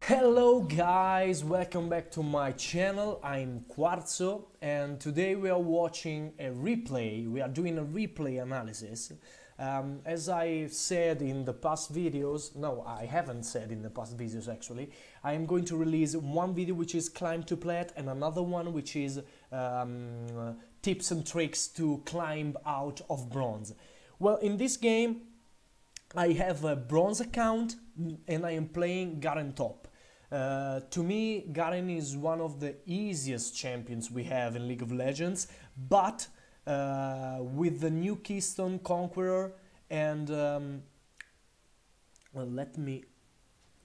Hello guys, welcome back to my channel. I'm Quarzo and today we are watching a replay. We are doing a replay analysis. As I said in the past videos, no, I haven't said in the past videos actually, I am going to release one video which is climb to plat and another one which is tips and tricks to climb out of bronze. Well, in this game I have a bronze account and I am playing Garen top. To me, Garen is one of the easiest champions we have in League of Legends, but with the new Keystone Conqueror and well,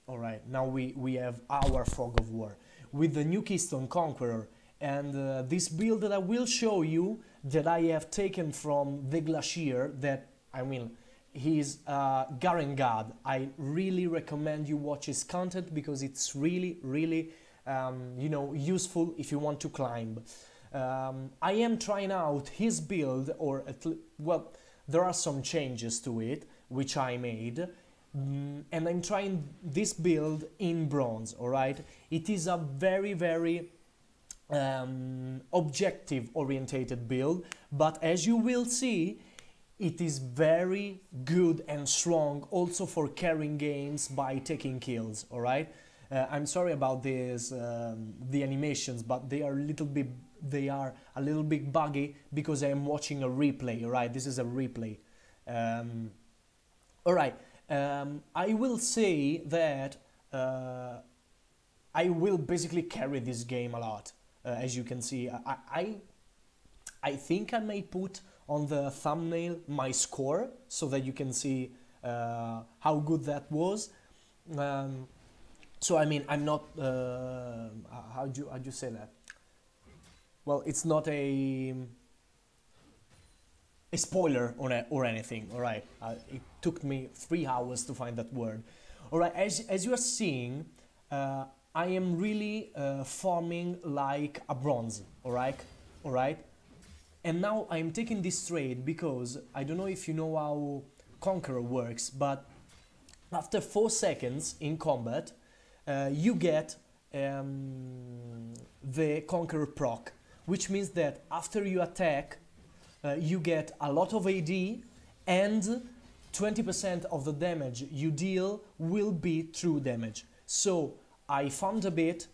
alright, now we have our Fog of War. With the new Keystone Conqueror and this build that I will show you that I have taken from the Glacier he's Garen God. I really recommend you watch his content because it's really useful if you want to climb. I am trying out his build, or well, there are some changes to it which I made, and I'm trying this build in bronze. Alright, it is a very objective orientated build, but as you will see, it is very good and strong also for carrying games by taking kills. Alright, I'm sorry about this, the animations, but they are a little bit buggy because I am watching a replay. Alright, this is a replay. Alright, I will say that I will basically carry this game a lot. As you can see, I think I may put on the thumbnail my score so that you can see how good that was. So I mean, I'm not how do you say that? Well, it's not a spoiler or anything. All right, it took me 3 hours to find that word. All right, as you are seeing, I am really farming like a bronze. All right. And now I'm taking this trade because I don't know if you know how Conqueror works, but after 4 seconds in combat, you get the Conqueror proc, which means that after you attack, you get a lot of AD and 20% of the damage you deal will be true damage. So I farmed a bit,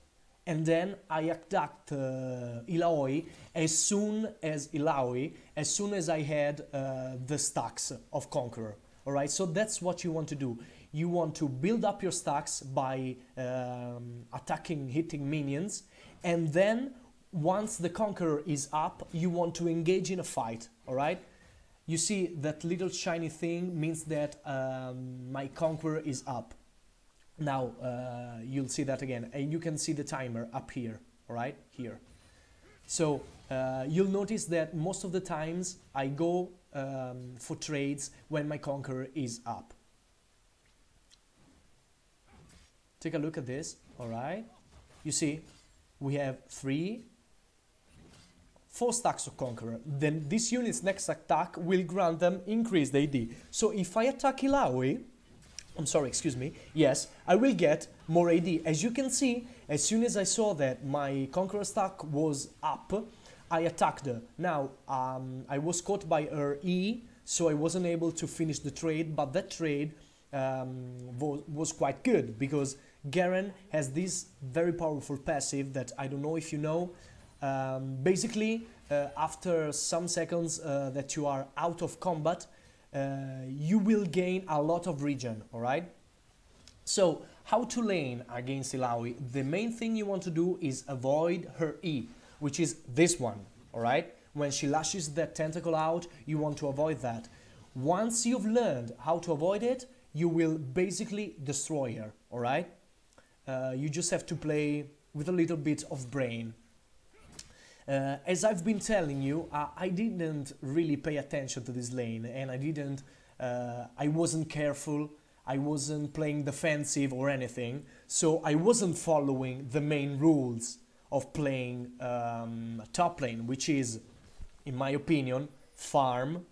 and then I attacked Illaoi as soon as I had the stacks of Conqueror. Alright, so that's what you want to do. You want to build up your stacks by hitting minions, and then once the Conqueror is up, you want to engage in a fight. Alright, you see that little shiny thing means that my Conqueror is up. Now you'll see that again, and you can see the timer up here, alright, here. So you'll notice that most of the times I go for trades when my Conqueror is up. Take a look at this, alright. You see, we have 4 stacks of Conqueror. Then this unit's next attack will grant them increased AD. So if I attack Illaoi, I'm sorry, excuse me, yes, I will get more AD. As you can see, as soon as I saw that my Conqueror stack was up, I attacked her. Now, I was caught by her E, so I wasn't able to finish the trade, but that trade was quite good, because Garen has this very powerful passive that I don't know if you know. Basically, after some seconds that you are out of combat, you will gain a lot of regen, alright? So, how to lane against Illaoi? The main thing you want to do is avoid her E, which is this one, alright? When she lashes that tentacle out, you want to avoid that. Once you've learned how to avoid it, you will basically destroy her, alright? You just have to play with a little bit of brain. As I've been telling you, I didn't really pay attention to this lane, and I wasn't careful, I wasn't playing defensive or anything, so I wasn't following the main rules of playing top lane, which is, in my opinion, farm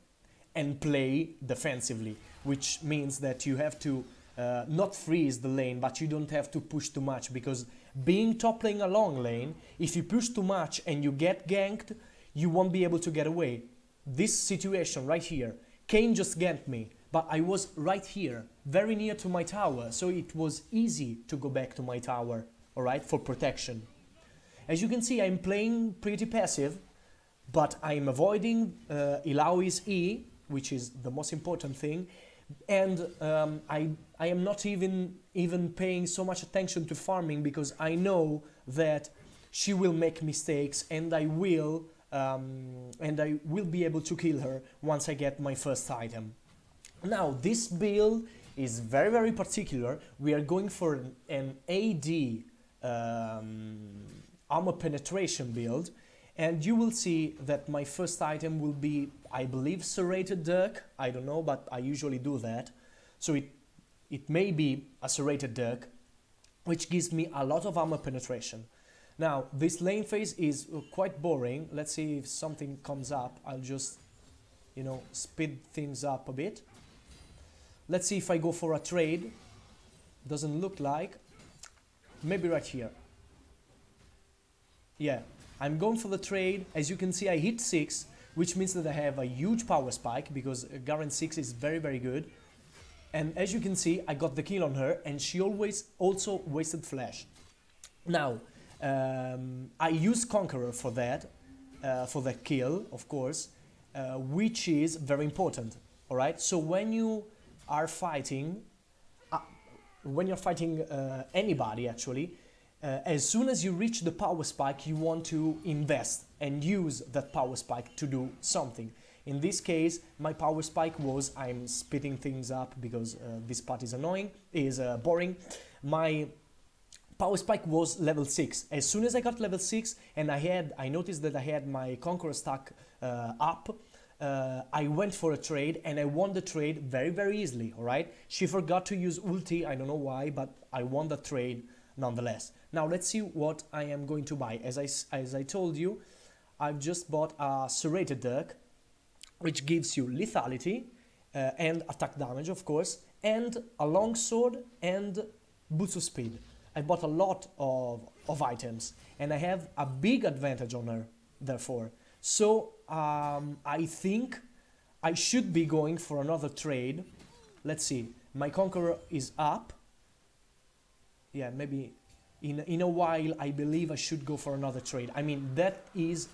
and play defensively, which means that you have to not freeze the lane, but you don't have to push too much, because being top lane a long lane, if you push too much and you get ganked, you won't be able to get away. This situation right here, Kane just ganked me, but I was right here, very near to my tower, so it was easy to go back to my tower, alright, for protection. As you can see, I'm playing pretty passive, but I'm avoiding Ilaoi's E, which is the most important thing, and I am not even paying so much attention to farming, because I know that she will make mistakes, and I will be able to kill her once I get my first item. Now this build is very, very particular. We are going for an AD armor penetration build, and you will see that my first item will be, I believe, serrated dirk. I don't know, but I usually do that. So it may be a serrated dirk, which gives me a lot of armor penetration. Now, this lane phase is quite boring. Let's see if something comes up. I'll just, you know, speed things up a bit. Let's see if I go for a trade. Doesn't look like. Maybe right here. Yeah. I'm going for the trade. As you can see, I hit 6, which means that I have a huge power spike, because Garen 6 is very, very good. And as you can see, I got the kill on her, and she also wasted flash. Now, I used Conqueror for that kill, of course, which is very important, alright? So when you are fighting, anybody actually, as soon as you reach the power spike, you want to invest and use that power spike to do something. In this case, my power spike was, I'm speeding things up because this part is annoying, boring. My power spike was level 6. As soon as I got level 6 and I noticed that I had my Conqueror stack up, I went for a trade and I won the trade very, very easily, alright? She forgot to use ulti, I don't know why, but I won the trade nonetheless. Now let's see what I am going to buy. As I told you, I've just bought a serrated dirk, which gives you lethality and attack damage, of course, and a long sword and boost of speed. I bought a lot of items, and I have a big advantage on her, therefore. So I think I should be going for another trade. Let's see, my Conqueror is up. Yeah, maybe in a while I believe I should go for another trade. I mean, that is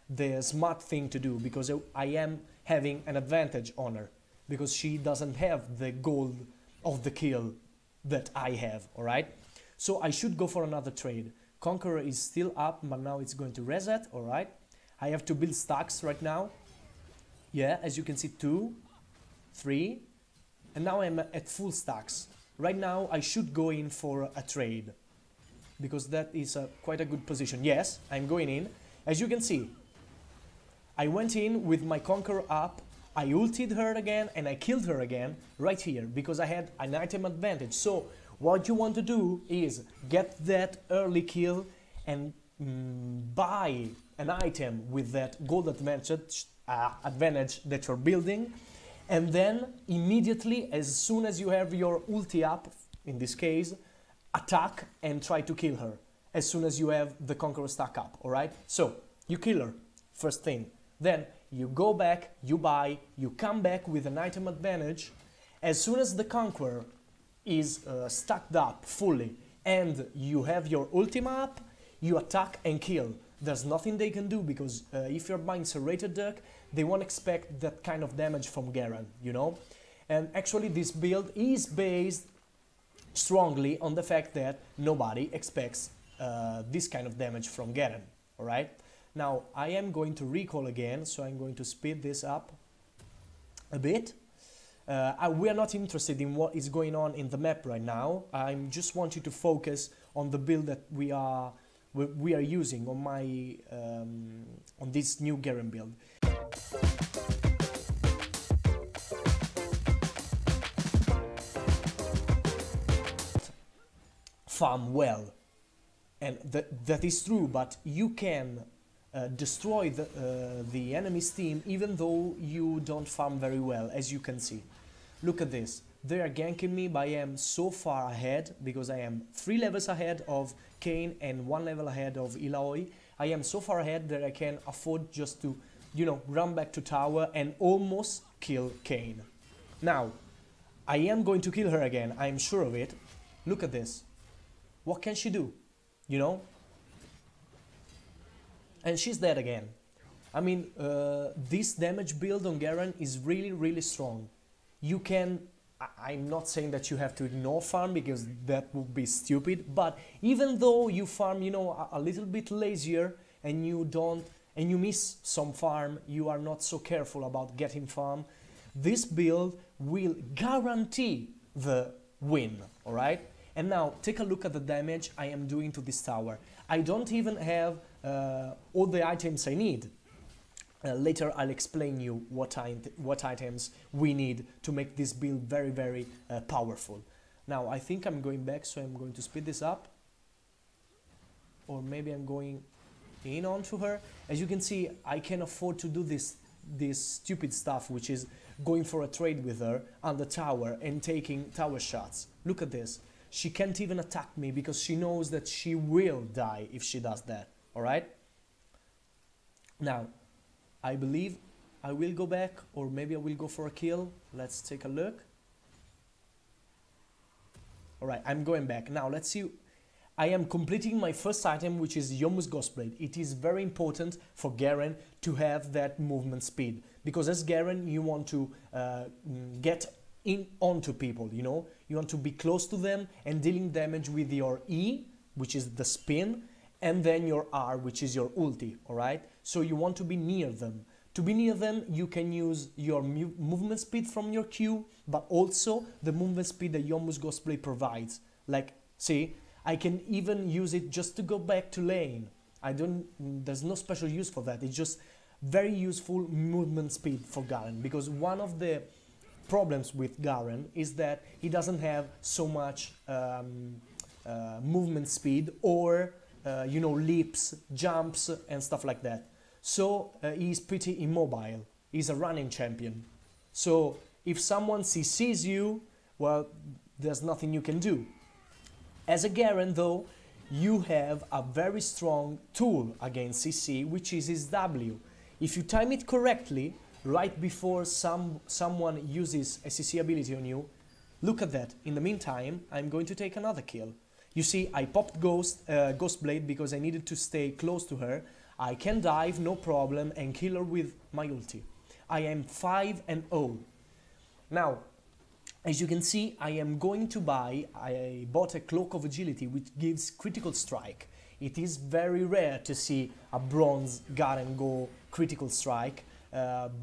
the smart thing to do, because I am having an advantage on her, because she doesn't have the gold of the kill that I have, alright? So I should go for another trade. Conqueror is still up, but now it's going to reset, alright? I have to build stacks right now. Yeah, as you can see, 2, 3, and now I'm at full stacks. Right now I should go in for a trade, because that is quite a good position. Yes, I'm going in. As you can see, I went in with my Conqueror up, I ulted her again, and I killed her again right here, because I had an item advantage. So what you want to do is get that early kill and buy an item with that gold advantage that you're building, and then immediately, as soon as you have your ulti up, in this case, attack and try to kill her as soon as you have the Conqueror stack up, alright? So, you kill her, first thing. Then, you go back, you buy, you come back with an item advantage. As soon as the Conqueror is stacked up fully and you have your ultima up, you attack and kill. There's nothing they can do, because if you're buying serrated dirk, they won't expect that kind of damage from Garen, you know? And actually this build is based strongly on the fact that nobody expects this kind of damage from Garen, alright? Now I am going to recall again, so I'm going to speed this up a bit. We are not interested in what is going on in the map right now. I just want you to focus on the build that we are using on my on this new Garen build. Farm well, and that is true, but you can destroy the enemy's team even though you don't farm very well, as you can see. Look at this. They are ganking me, but I am so far ahead because I am 3 levels ahead of Kayn and 1 level ahead of Illaoi. I am so far ahead that I can afford just to, you know, run back to tower and almost kill Kayn. Now, I am going to kill her again, I am sure of it. Look at this. What can she do? You know? And she's dead again. I mean, this damage build on Garen is really, really strong. You can... I'm not saying that you have to ignore farm because that would be stupid, but even though you farm, you know, a little bit lazier and you don't, and you miss some farm, you are not so careful about getting farm, this build will guarantee the win, alright? And now, take a look at the damage I am doing to this tower. I don't even have all the items I need. Later I'll explain you what items we need to make this build very, very powerful. Now, I think I'm going back, so I'm going to speed this up. Or maybe I'm going in onto her. As you can see, I can afford to do this stupid stuff, which is going for a trade with her on the tower and taking tower shots. Look at this. She can't even attack me because she knows that she will die if she does that, alright? Now, I believe I will go back, or maybe I will go for a kill. Let's take a look. Alright, I'm going back. Now, let's see. I am completing my first item, which is Yomu's Ghostblade. It is very important for Garen to have that movement speed. Because as Garen, you want to get in onto people, you know? You want to be close to them and dealing damage with your E, which is the spin, and then your R, which is your ulti, alright? So you want to be near them. To be near them, you can use your movement speed from your Q, but also the movement speed that Yomu's Ghostblade provides. Like, see, I can even use it just to go back to lane. There's no special use for that. It's just very useful movement speed for Garen, because one of the problems with Garen is that he doesn't have so much movement speed or you know, leaps, jumps and stuff like that. So he's pretty immobile. He's a running champion. So if someone CCs you, well, there's nothing you can do. As a Garen though, you have a very strong tool against CC, which is his W. If you time it correctly, right before someone uses a CC ability on you, look at that. In the meantime, I'm going to take another kill. You see, I popped Ghostblade because I needed to stay close to her. I can dive, no problem, and kill her with my ulti. I am 5-0. Now, as you can see, I bought a Cloak of Agility, which gives critical strike. It is very rare to see a bronze Garen go critical strike,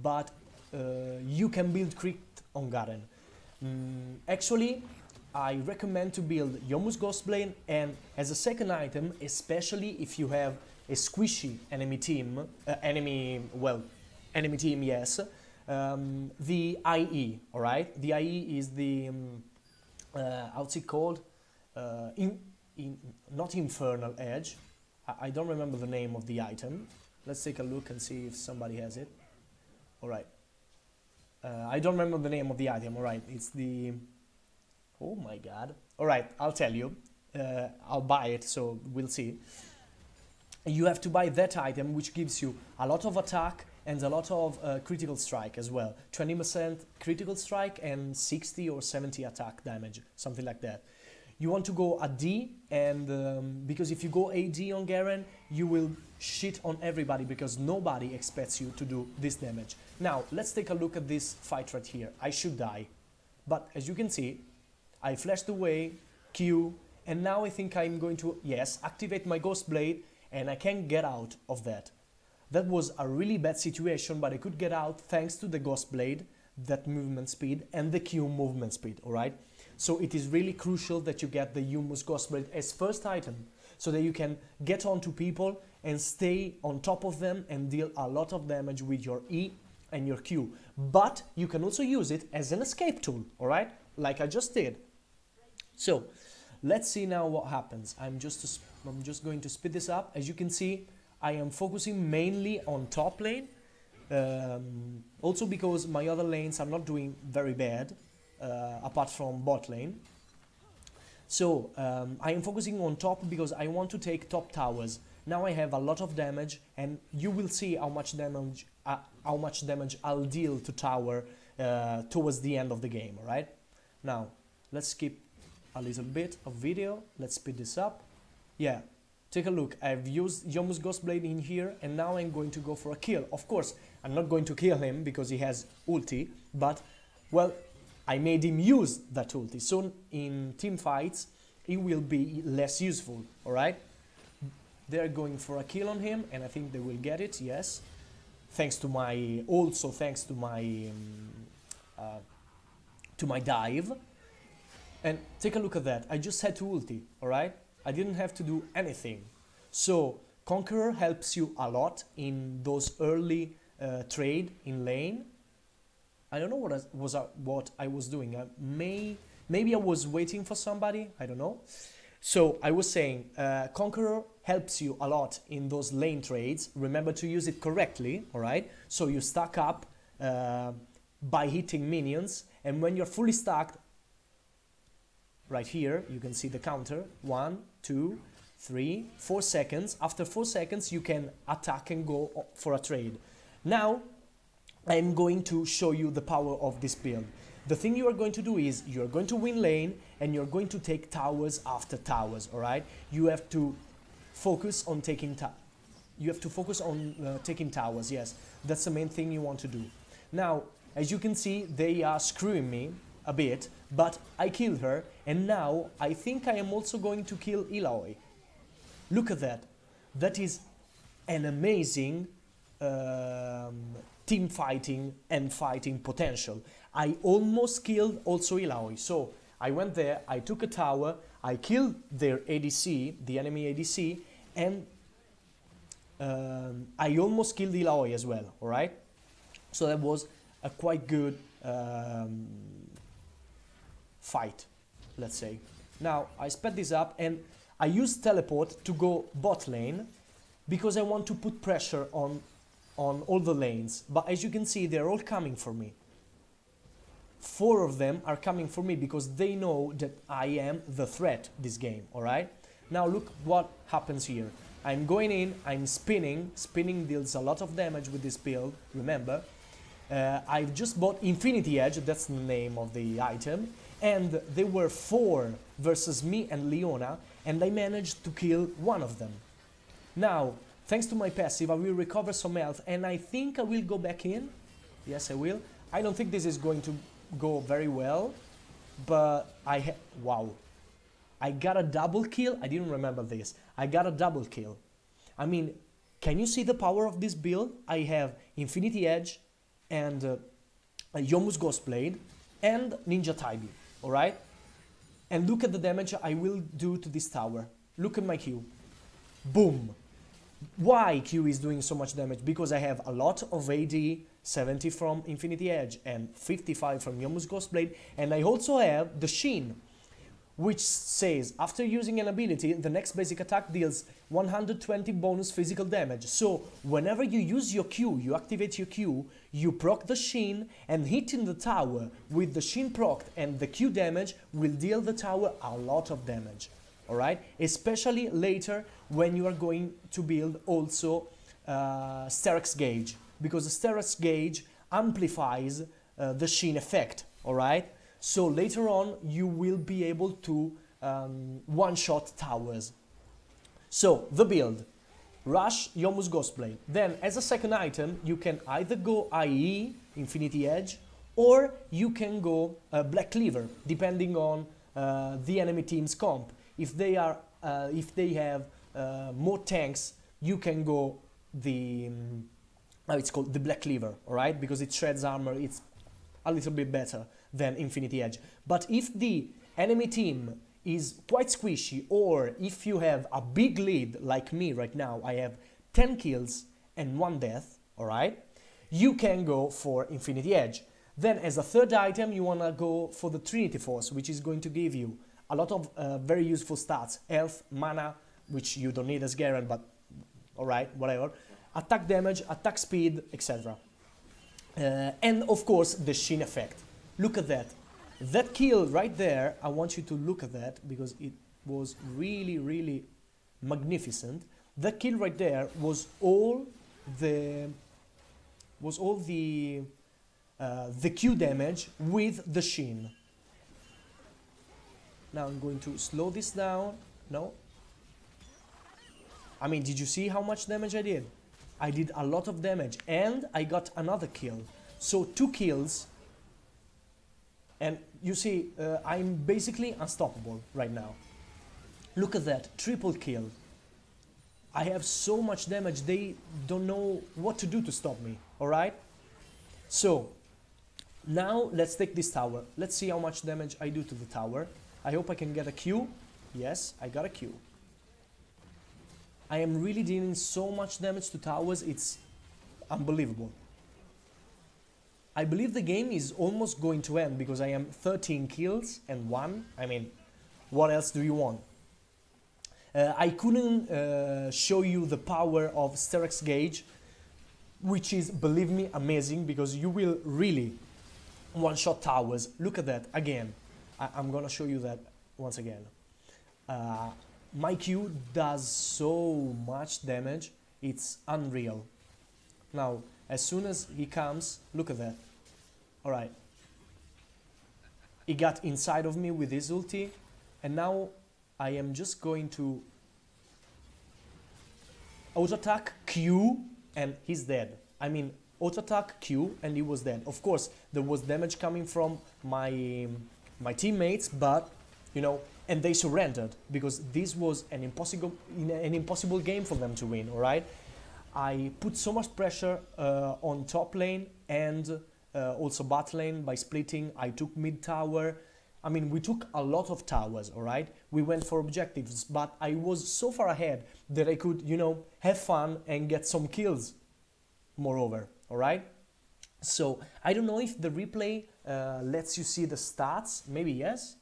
but you can build crit on Garen. Actually, I recommend to build Yomu's Ghostblade, and as a second item, especially if you have a squishy enemy team, yes, the IE, alright? The IE is the, how's it called? Not Infernal Edge. I don't remember the name of the item. Let's take a look and see if somebody has it. Alright. I don't remember the name of the item, alright. It's the... Oh my god. Alright, I'll tell you. I'll buy it, so we'll see. You have to buy that item, which gives you a lot of attack and a lot of critical strike as well. 20% critical strike and 60 or 70 attack damage, something like that. You want to go AD, and because if you go AD on Garen, you will shit on everybody because nobody expects you to do this damage. Now, let's take a look at this fight right here. I should die, but as you can see, I flashed away, Q, and now I think I'm going to, yes, activate my Ghostblade, and I can get out of that. That was a really bad situation, but I could get out thanks to the Ghostblade, that movement speed, and the Q movement speed, alright? So it is really crucial that you get the Yomu's Ghostblade as first item, so that you can get onto people and stay on top of them and deal a lot of damage with your E and your Q. But you can also use it as an escape tool, alright? Like I just did. So, let's see now what happens. I'm just going to speed this up. As you can see, I am focusing mainly on top lane. Also because my other lanes are not doing very bad. apart from bot lane. So I am focusing on top because I want to take top towers. Now I have a lot of damage, and you will see how much damage I'll deal to tower towards the end of the game. All right. Now let's skip a little bit of video. Let's speed this up. Yeah, take a look. I've used Yomu's Ghostblade in here, and now I'm going to go for a kill. Of course, I'm not going to kill him because he has ulti, but well, I made him use that ulti. So in team fights, it will be less useful. All right. They're going for a kill on him, and I think they will get it. Yes, thanks to my dive. And take a look at that. I just had to ulti. All right. I didn't have to do anything. So Conqueror helps you a lot in those early trade in lane. I don't know what I was doing. Maybe I was waiting for somebody. I don't know. So I was saying, Conqueror helps you a lot in those lane trades. Remember to use it correctly, all right? So you stack up by hitting minions, and when you're fully stacked, right here, you can see the counter. 1, 2, 3, 4 seconds. After 4 seconds, you can attack and go for a trade. Now, I'm going to show you the power of this build. The thing you are going to do is you're going to win lane and you're going to take towers after towers, all right? You have to focus on taking taking towers. Yes, that's the main thing you want to do. Now, as you can see, they are screwing me a bit, but I killed her, and now I think I am also going to kill Illaoi. Look at that. That is an amazing team fighting and fighting potential. I almost killed also Illaoi. So I went there, I took a tower, I killed their ADC, the enemy ADC, and I almost killed Illaoi as well, alright? So that was a quite good fight, let's say. Now I sped this up and I used teleport to go bot lane because I want to put pressure on all the lanes. But as you can see, they're all coming for me. 4 of them are coming for me because they know that I am the threat this game, alright? Now look what happens here. I'm going in, I'm spinning. Spinning deals a lot of damage with this build, remember. I've just bought Infinity Edge, that's the name of the item. And there were 4 versus me and Leona, and I managed to kill 1 of them. Now, thanks to my passive, I will recover some health, and I think I will go back in. Yes, I will. I don't think this is going to go very well, but wow. I got a double kill. I didn't remember this. I got a double kill. I mean, can you see the power of this build? I have Infinity Edge and Yomu's Ghostblade and Ninja Taibi, alright? And look at the damage I will do to this tower. Look at my Q. Boom. Why Q is doing so much damage? Because I have a lot of AD, 70 from Infinity Edge and 55 from Yomu's Ghostblade, and I also have the Sheen, which says after using an ability, the next basic attack deals 120 bonus physical damage. So whenever you use your Q, you activate your Q, you proc the Sheen, and hitting the tower with the Sheen proc and the Q damage will deal the tower a lot of damage. Alright? Especially later when you are going to build also Sterak's Gauge, because the Sterak's Gauge amplifies the Sheen effect. Alright? So later on you will be able to one-shot towers. So the build, Rush Yomu's Ghostblade. Then as a second item you can either go IE, Infinity Edge, or you can go Black Cleaver, depending on the enemy team's comp. If they have more tanks, you can go the it's called the Black Cleaver, alright? Because it shreds armor, it's a little bit better than Infinity Edge. But if the enemy team is quite squishy, or if you have a big lead like me right now, I have 10 kills and 1 death, alright? You can go for Infinity Edge. Then as a third item, you wanna go for the Trinity Force, which is going to give you a lot of very useful stats, health, mana, which you don't need as Garen, but alright, whatever, attack damage, attack speed, etc. And of course the Sheen effect. Look at that. That kill right there, I want you to look at that because it was really, really magnificent. That kill right there was all the Q damage with the Shin. Now I'm going to slow this down. No. I mean, did you see how much damage I did? I did a lot of damage and I got another kill. So 2 kills. And you see, I'm basically unstoppable right now. Look at that, triple kill. I have so much damage, they don't know what to do to stop me, alright? So, now let's take this tower. Let's see how much damage I do to the tower. I hope I can get a Q. Yes, I got a Q. I am really dealing so much damage to towers, it's unbelievable. I believe the game is almost going to end because I am 13 kills and 1. I mean, what else do you want? I couldn't show you the power of Sterex Gauge, which is, believe me, amazing because you will really one-shot towers. Look at that, again. I'm gonna show you that once again. My Q does so much damage, it's unreal. Now, as soon as he comes, look at that. Alright. He got inside of me with his ulti, and now I am just going to auto-attack Q, and he's dead. I mean, auto-attack Q, and he was dead. Of course, there was damage coming from my teammates, but, you know, and they surrendered, because this was an impossible game for them to win, alright? I put so much pressure on top lane and also bot lane by splitting. I took mid tower. I mean, we took a lot of towers, alright? We went for objectives, but I was so far ahead that I could, you know, have fun and get some kills, moreover, alright? So, I don't know if the replay lets you see the stats. Maybe yes?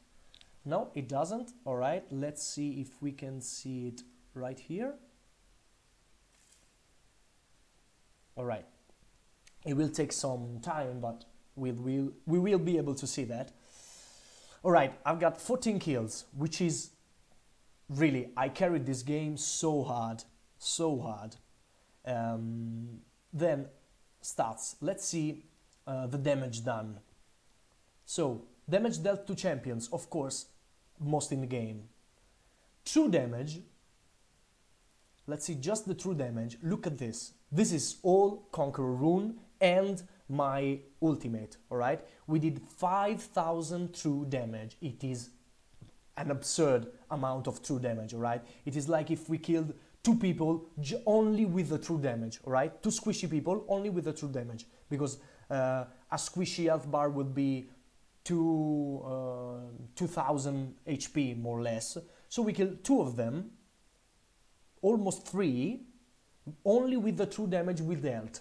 No, it doesn't. Alright, let's see if we can see it right here. Alright, it will take some time, but we will be able to see that. Alright, I've got 14 kills, which is really, I carried this game so hard, so hard. Then, stats. Let's see the damage done. So, damage dealt to champions, of course, most in the game. True damage, let's see just the true damage. Look at this. This is all Conqueror rune and my ultimate, alright? We did 5,000 true damage. It is an absurd amount of true damage, alright? It is like if we killed 2 people only with the true damage, alright? 2 squishy people only with the true damage. Because a squishy health bar would be 2,000 HP more or less. So we killed 2 of them, almost 3, only with the true damage we dealt.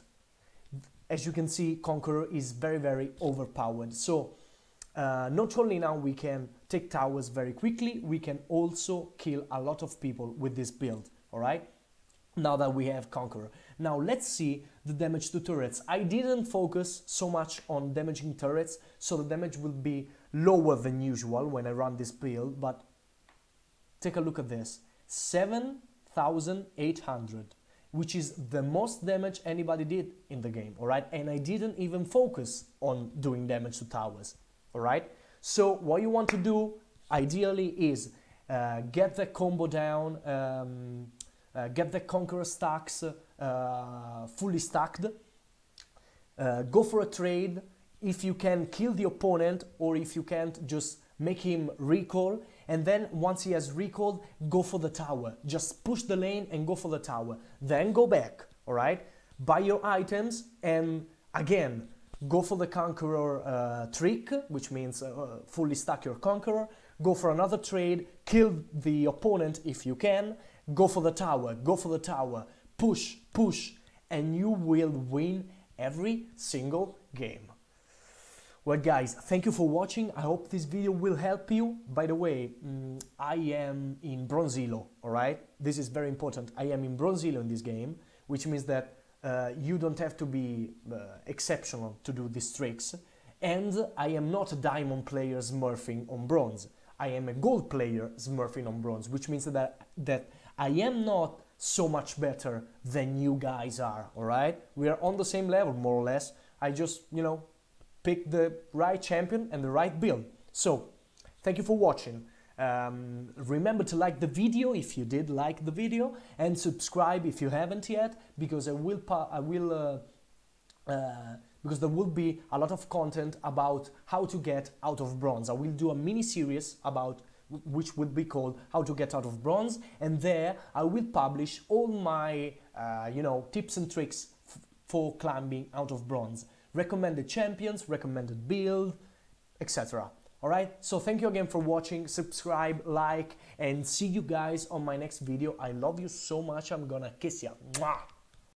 As you can see, Conqueror is very, very overpowered. So not only now we can take towers very quickly, we can also kill a lot of people with this build, alright? Now that we have Conqueror. Now let's see the damage to turrets. I didn't focus so much on damaging turrets, so the damage will be lower than usual when I run this build, but take a look at this. 7,800, which is the most damage anybody did in the game, alright? And I didn't even focus on doing damage to towers, alright? So what you want to do, ideally, is get the combo down, get the Conqueror stacks fully stacked, go for a trade. If you can, kill the opponent, or if you can't, just make him recall, and then once he has recalled, go for the tower. Just push the lane and go for the tower. Then go back, alright? Buy your items and again, go for the Conqueror trick, which means fully stack your Conqueror. Go for another trade, kill the opponent if you can, go for the tower, push, push, and you will win every single game. Well guys, thank you for watching. I hope this video will help you. By the way, I am in Bronze Elo, alright? This is very important. I am in Bronze Elo in this game, which means that you don't have to be exceptional to do these tricks. And I am not a diamond player smurfing on bronze. I am a gold player smurfing on bronze, which means that I am not so much better than you guys are, alright? We are on the same level, more or less. I just, you know, picked the right champion and the right build. So, thank you for watching. Remember to like the video if you did like the video, and subscribe if you haven't yet, because because there will be a lot of content about how to get out of bronze. I will do a mini series about which will be called How to Get Out of Bronze, and there I will publish all my you know, tips and tricks for climbing out of bronze, recommended champions, recommended build, etc. Alright, so thank you again for watching, subscribe, like, and see you guys on my next video. I love you so much, I'm gonna kiss you. Mwah!